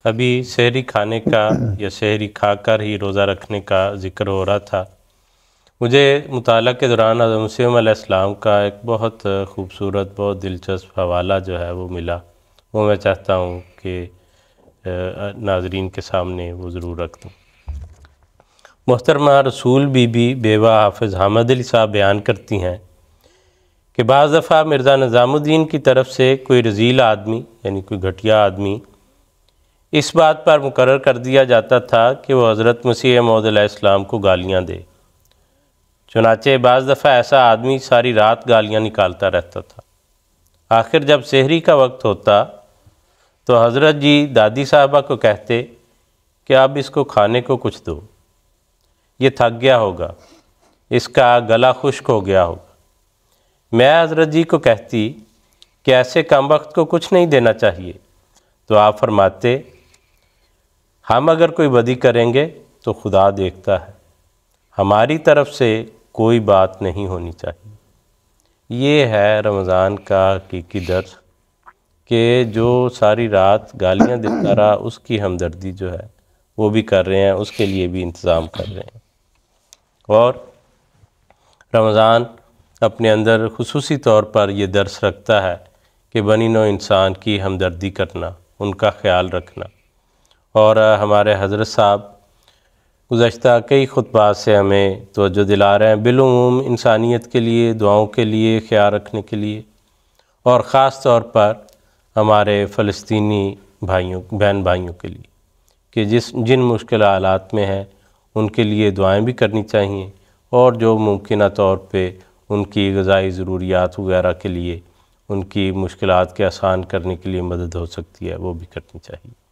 ابھی سحری کھانے کا یا سحری کھا کر ہی روزہ رکھنے کا ذکر ہو رہا تھا۔ مجھے مطالعہ کے دوران حضرت مسیح علیہ السلام کا ایک بہت خوبصورت بہت دلچسپ حوالہ جو ہے وہ ملا، وہ میں چاہتا ہوں کہ ناظرین کے سامنے وہ ضرور رکھ دوں۔ محترمہ رسول بی بی بیوہ حافظ حامد علی صاحب بیان کرتی ہیں کہ بعض دفعہ مرزا نظام الدین کی طرف سے کوئی رذیل آدمی یعنی کوئی گھٹیا آدمی اس بات پر مقرر کر دیا جاتا تھا کہ وہ حضرت مسیح موعود علیہ السلام کو گالیاں دے۔ چنانچہ بعض دفعہ ایسا آدمی ساری رات گالیاں نکالتا رہتا تھا۔ آخر جب سحری کا وقت ہوتا تو حضرت جی دادی صاحبہ کو کہتے کہ اب اس کو کھانے کو کچھ دو، یہ تھک گیا ہوگا، اس کا گلا خشک ہو گیا ہوگا۔ میں حضرت جی کو کہتی کہ ایسے کم وقت کو کچھ نہیں دینا چاہیے، تو آپ فرماتے ہم اگر کوئی بدی کریں گے تو خدا دیکھتا ہے، ہماری طرف سے کوئی بات نہیں ہونی چاہیے۔ یہ ہے رمضان کا حقیقی درس کہ جو ساری رات گالیاں دیتا رہا اس کی ہمدردی جو ہے وہ بھی کر رہے ہیں، اس کے لیے بھی انتظام کر رہے ہیں۔ اور رمضان اپنے اندر خصوصی طور پر یہ درس رکھتا ہے کہ بنی نوع انسان کی ہمدردی کرنا، ان کا خیال رکھنا۔ اور ہمارے حضرت صاحب گزشتہ کئی خطبات سے ہمیں توجہ دلا رہے ہیں بالعموم انسانیت کے لیے، دعاؤں کے لیے، خیال رکھنے کے لیے، اور خاص طور پر ہمارے فلسطینی بہن بھائیوں کے لیے کہ جن مشکل حالات میں ہیں ان کے لیے دعائیں بھی کرنی چاہیے، اور جو ممکنہ طور پہ ان کی غذائی ضروریات وغیرہ کے لیے ان کی مشکلات کے آسان کرنے کے لیے مدد ہو سکتی ہے وہ بھی کرنی چاہیے۔